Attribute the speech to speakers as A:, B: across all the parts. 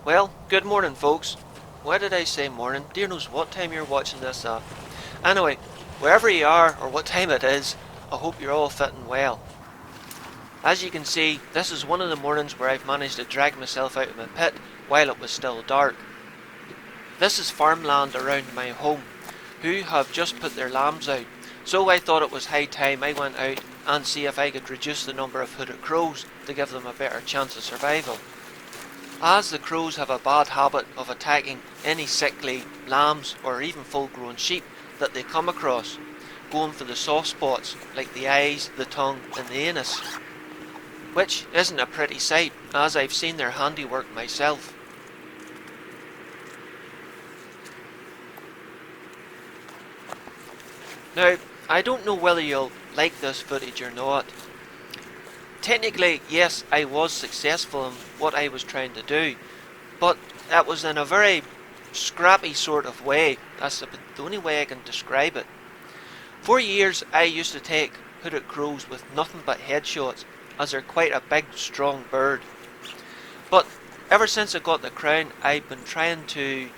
A: Well, good morning, folks. Why did I say morning? Dear knows what time you're watching this at. Anyway, wherever you are or what time it is, I hope you're all fitting well. As you can see, this is one of the mornings where I've managed to drag myself out of my pit while it was still dark. This is farmland around my home, who have just put their lambs out, so I thought it was high time I went out and see if I could reduce the number of hooded crows to give them a better chance of survival. As the crows have a bad habit of attacking any sickly lambs or even full grown sheep that they come across, going for the soft spots like the eyes, the tongue and the anus, which isn't a pretty sight as I've seen their handiwork myself. Now, I don't know whether you'll like this footage or not. Technically, yes, I was successful in what I was trying to do, but it was in a very scrappy sort of way. That's the only way I can describe it. For years, I used to take hooded crows with nothing but headshots, as they're quite a big, strong bird. But ever since I got the crown, I've been trying to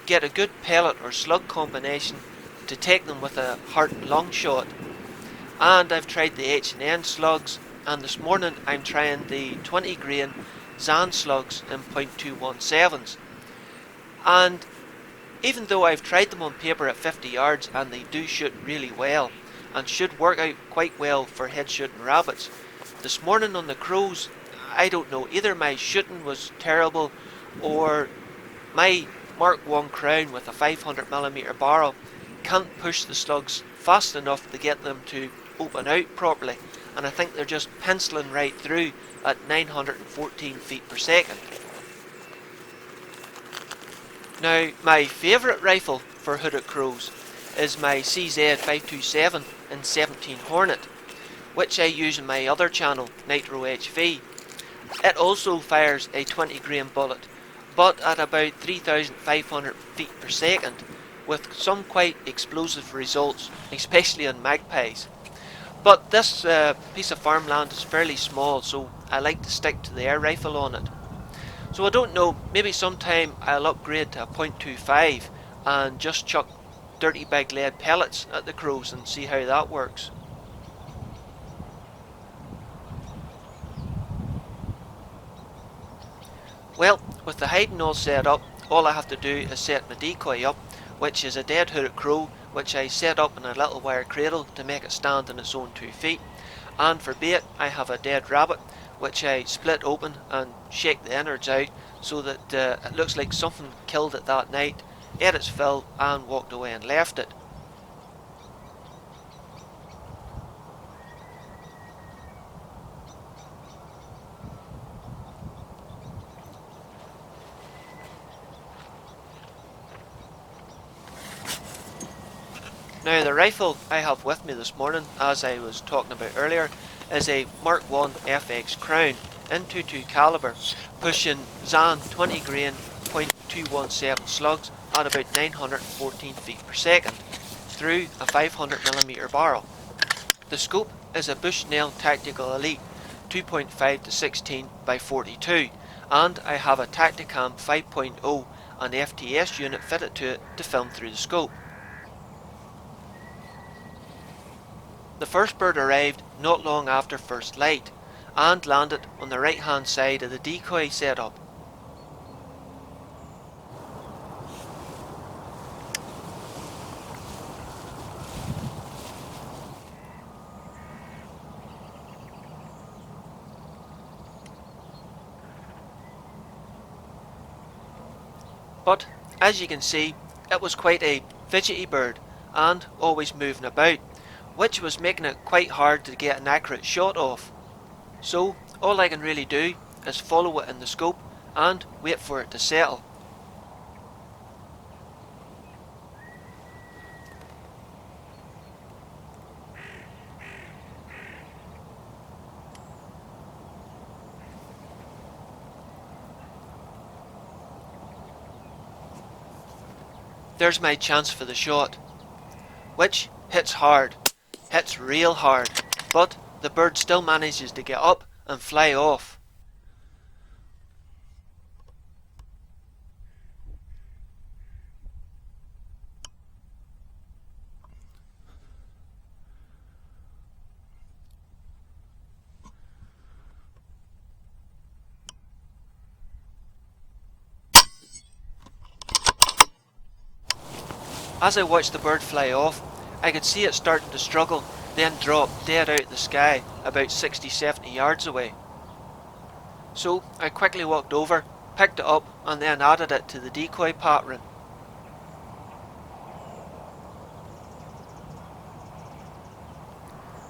A: get a good pellet or slug combination to take them with a heart and lung shot. And I've tried the H&N slugs, and this morning I'm trying the 20 grain Zan slugs in .217s. And even though I've tried them on paper at 50 yards and they do shoot really well and should work out quite well for head shooting rabbits, this morning on the crows, I don't know, either my shooting was terrible or my Mark 1 crown with a 500mm barrel can't push the slugs fast enough to get them to open out properly, and I think they're just penciling right through at 914 feet per second. Now, my favourite rifle for hooded crows is my CZ527 in 17 Hornet, which I use in my other channel, Nitro HV. It also fires a 20 grain bullet, but at about 3,500 feet per second, with some quite explosive results, especially on magpies. But this piece of farmland is fairly small, so I like to stick to the air rifle on it. So I don't know, maybe sometime I'll upgrade to a .25 and just chuck dirty big lead pellets at the crows and see how that works. Well, with the hiding all set up, all I have to do is set my decoy up, which is a dead hooded crow, which I set up in a little wire cradle to make it stand on its own 2 feet. And for bait, I have a dead rabbit, which I split open and shake the innards out so that it looks like something killed it that night, ate its fill and walked away and left it. Now the rifle I have with me this morning, as I was talking about earlier, is a Mark 1 FX Crown in .22 caliber, pushing Zan 20 grain .217 slugs at about 914 feet per second through a 500mm barrel. The scope is a Bushnell Tactical Elite 2.5 to 16 by 42, and I have a Tactacam 5.0 and FTS unit fitted to it to film through the scope. The first bird arrived not long after first light and landed on the right hand side of the decoy setup. But as you can see, it was quite a fidgety bird and always moving about, which was making it quite hard to get an accurate shot off. So all I can really do is follow it in the scope and wait for it to settle. There's my chance for the shot, which hits hard. Hits real hard, but the bird still manages to get up and fly off. As I watched the bird fly off, I could see it starting to struggle, then drop dead out of the sky about 60-70 yards away. So I quickly walked over, picked it up and then added it to the decoy pattern.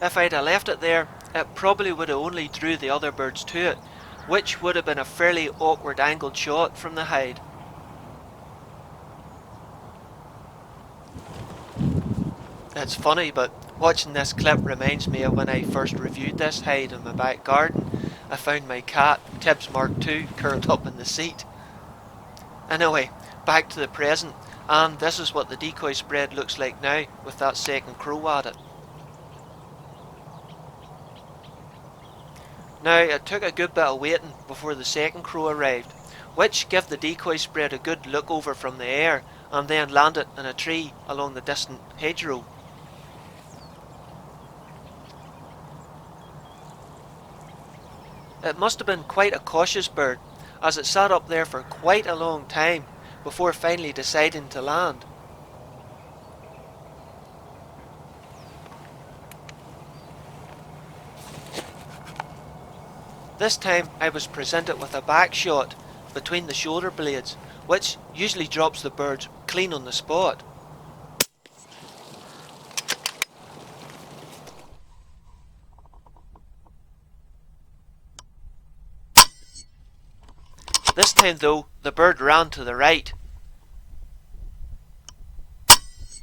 A: If I'd have left it there, it probably would have only drew the other birds to it, which would have been a fairly awkward angled shot from the hide. It's funny, but watching this clip reminds me of when I first reviewed this hide in my back garden. I found my cat, Tibbs Mark II, curled up in the seat. Anyway, back to the present, and this is what the decoy spread looks like now with that second crow at it. Now, it took a good bit of waiting before the second crow arrived, which gave the decoy spread a good look over from the air and then landed in a tree along the distant hedgerow. It must have been quite a cautious bird, as it sat up there for quite a long time before finally deciding to land. This time I was presented with a back shot between the shoulder blades, which usually drops the birds clean on the spot. This time though, the bird ran to the right.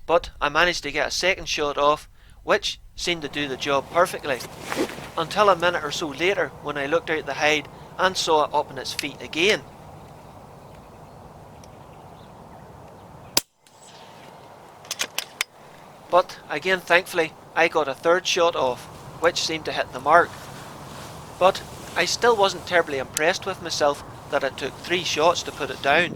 A: But I managed to get a second shot off, which seemed to do the job perfectly, until a minute or so later when I looked out the hide and saw it up on its feet again. But again, thankfully, I got a third shot off, which seemed to hit the mark. But I still wasn't terribly impressed with myself that it took 3 shots to put it down.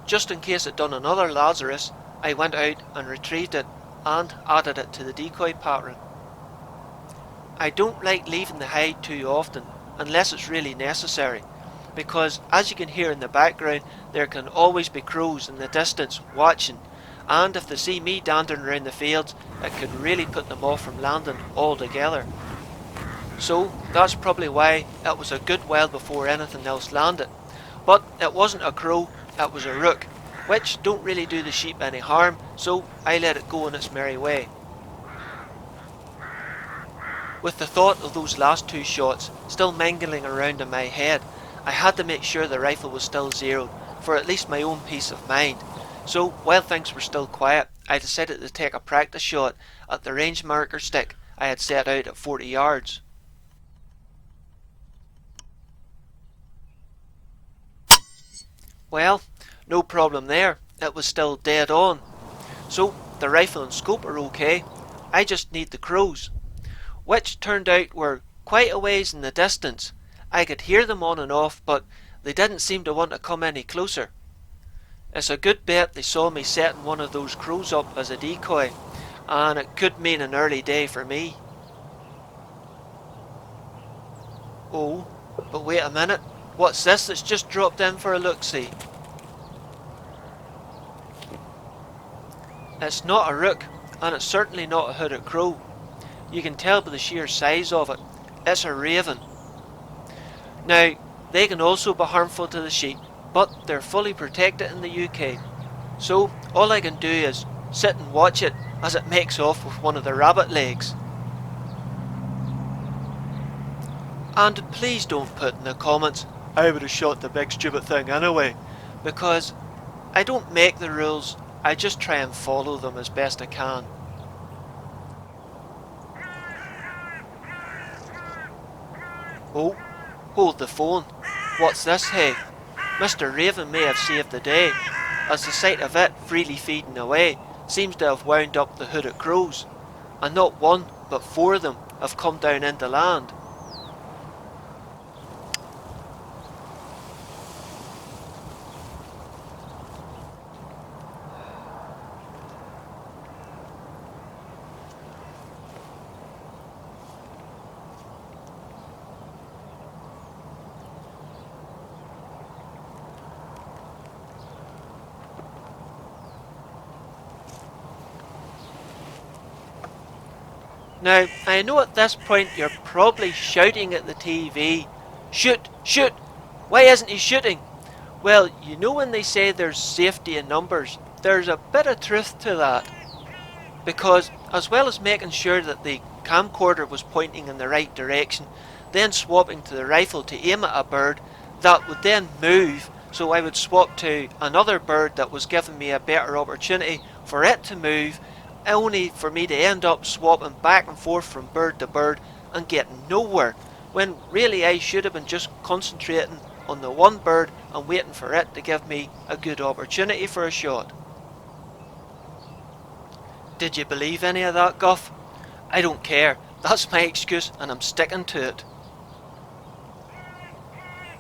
A: Just in case it done another Lazarus, I went out and retrieved it and added it to the decoy pattern. I don't like leaving the hide too often unless it's really necessary, because as you can hear in the background, there can always be crows in the distance watching, and if they see me dandering around the fields, it could really put them off from landing altogether. So that's probably why it was a good while before anything else landed. But it wasn't a crow, it was a rook, which don't really do the sheep any harm, so I let it go on its merry way. With the thought of those last 2 shots still mingling around in my head, I had to make sure the rifle was still zeroed, for at least my own peace of mind. So while things were still quiet, I decided to take a practice shot at the range marker stick I had set out at 40 yards. Well, no problem there, it was still dead on. So the rifle and scope are okay, I just need the crows, which turned out were quite a ways in the distance. I could hear them on and off, but they didn't seem to want to come any closer. It's a good bet they saw me setting one of those crows up as a decoy, and it could mean an early day for me. Oh, but wait a minute, what's this that's just dropped in for a look-see? It's not a rook, and it's certainly not a hooded crow. You can tell by the sheer size of it. It's a raven. Now, they can also be harmful to the sheep, but they're fully protected in the UK. So all I can do is sit and watch it as it makes off with one of the rabbit legs. And please don't put in the comments, I would have shot the big stupid thing anyway, because I don't make the rules, I just try and follow them as best I can. Oh, hold the phone. What's this, hey? Mr. Raven may have saved the day, as the sight of it freely feeding away seems to have wound up the hooded crows, and not 1 but 4 of them have come down into land. Now, I know at this point you're probably shouting at the TV, "Shoot! Shoot! Why isn't he shooting?" Well, you know when they say there's safety in numbers, there's a bit of truth to that. Because as well as making sure that the camcorder was pointing in the right direction, then swapping to the rifle to aim at a bird that would then move, so I would swap to another bird that was giving me a better opportunity for it to move, only for me to end up swapping back and forth from bird to bird and getting nowhere, when really I should have been just concentrating on the one bird and waiting for it to give me a good opportunity for a shot. Did you believe any of that guff? I don't care, that's my excuse and I'm sticking to it.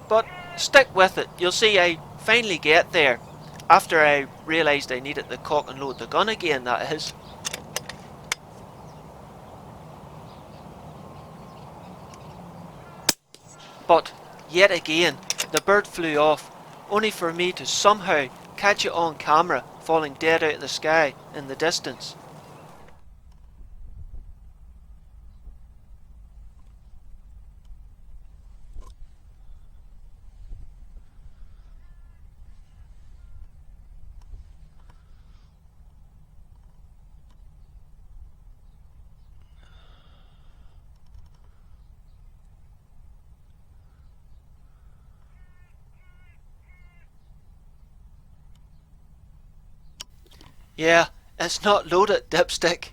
A: But stick with it, you'll see I finally get there, after I realised I needed to cock and load the gun again, that is. But, yet again, the bird flew off, only for me to somehow catch it on camera falling dead out of the sky in the distance. Yeah, it's not loaded, dipstick.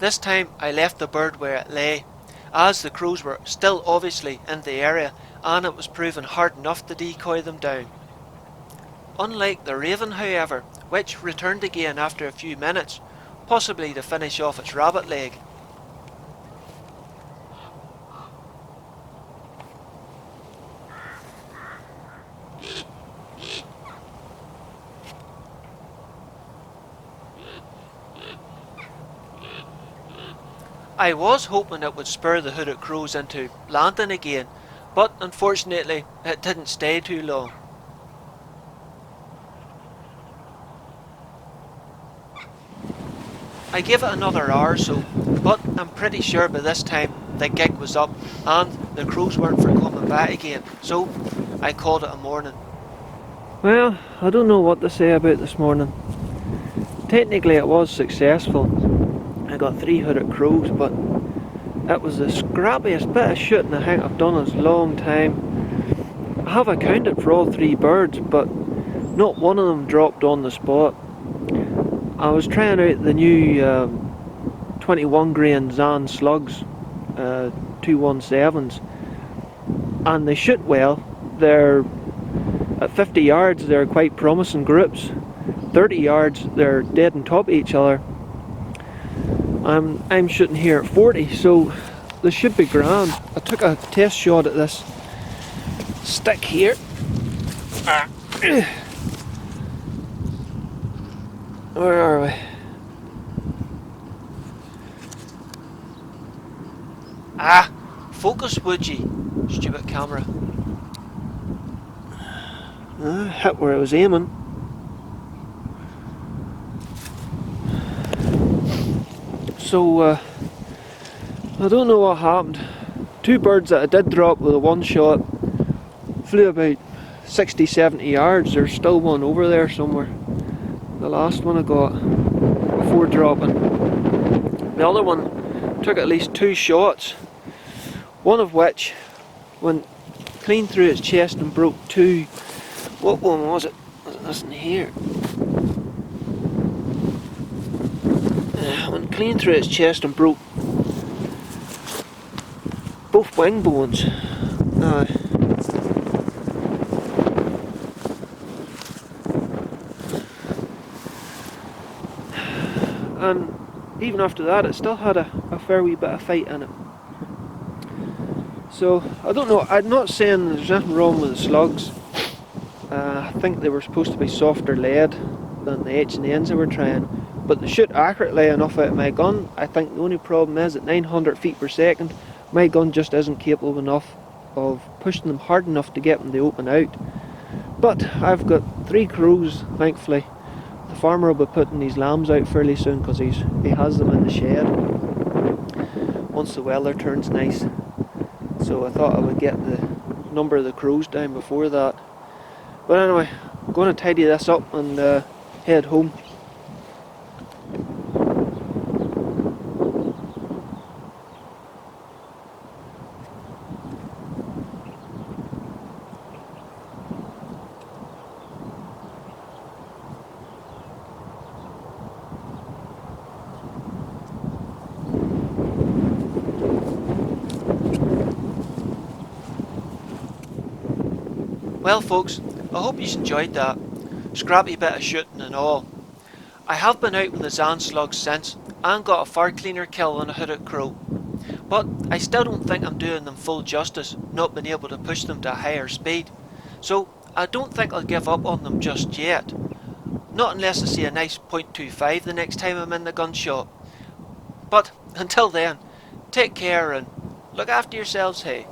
A: This time I left the bird where it lay, as the crows were still obviously in the area and it was proving hard enough to decoy them down. Unlike the raven, however, which returned again after a few minutes, possibly to finish off its rabbit leg. I was hoping it would spur the hooded crows into landing again, but unfortunately it didn't stay too long. I gave it another hour or so, but I'm pretty sure by this time the gig was up and the crows weren't for coming back again, so I called it a morning. Well, I don't know what to say about this morning. Technically it was successful. I got 3 hooded crows, but it was the scrappiest bit of shooting I think I've done in a long time. I have accounted for all 3 birds, but not one of them dropped on the spot. I was trying out the new 21 grain Zan Slugs 217s, and they shoot well. They're at 50 yards they're quite promising groups. 30 yards they're dead on top of each other. I'm shooting here at 40, so this should be grand. I took a test shot at this stick here. Where are we? Ah! Focus, would ye? Stupid camera. Hit where I was aiming. So, I don't know what happened. 2 birds that I did drop with a one shot flew about 60-70 yards. There's still one over there somewhere. The last one I got before dropping. The other one took at least 2 shots, one of which went clean through its chest and broke 2. What one was it? Was it this in here? Went clean through its chest and broke both wing bones. And even after that it still had a fair wee bit of fight in it. So I don't know, I'm not saying there's nothing wrong with the slugs. I think they were supposed to be softer lead than the H&Ns they were trying, but they shoot accurately enough out of my gun. I think the only problem is at 900 feet per second, my gun just isn't capable enough of pushing them hard enough to get them to open out. But I've got 3 crows, thankfully. The farmer will be putting these lambs out fairly soon because he has them in the shed once the weather turns nice. So I thought I would get the number of the crows down before that. But anyway, I'm going to tidy this up and head home. Well folks, I hope you enjoyed that. Scrappy bit of shooting and all. I have been out with the Slugs since and got a far cleaner kill on a hooded crow. But I still don't think I'm doing them full justice, not being able to push them to a higher speed. So I don't think I'll give up on them just yet. Not unless I see a nice .25 the next time I'm in the gun shop. But until then, take care and look after yourselves, hey.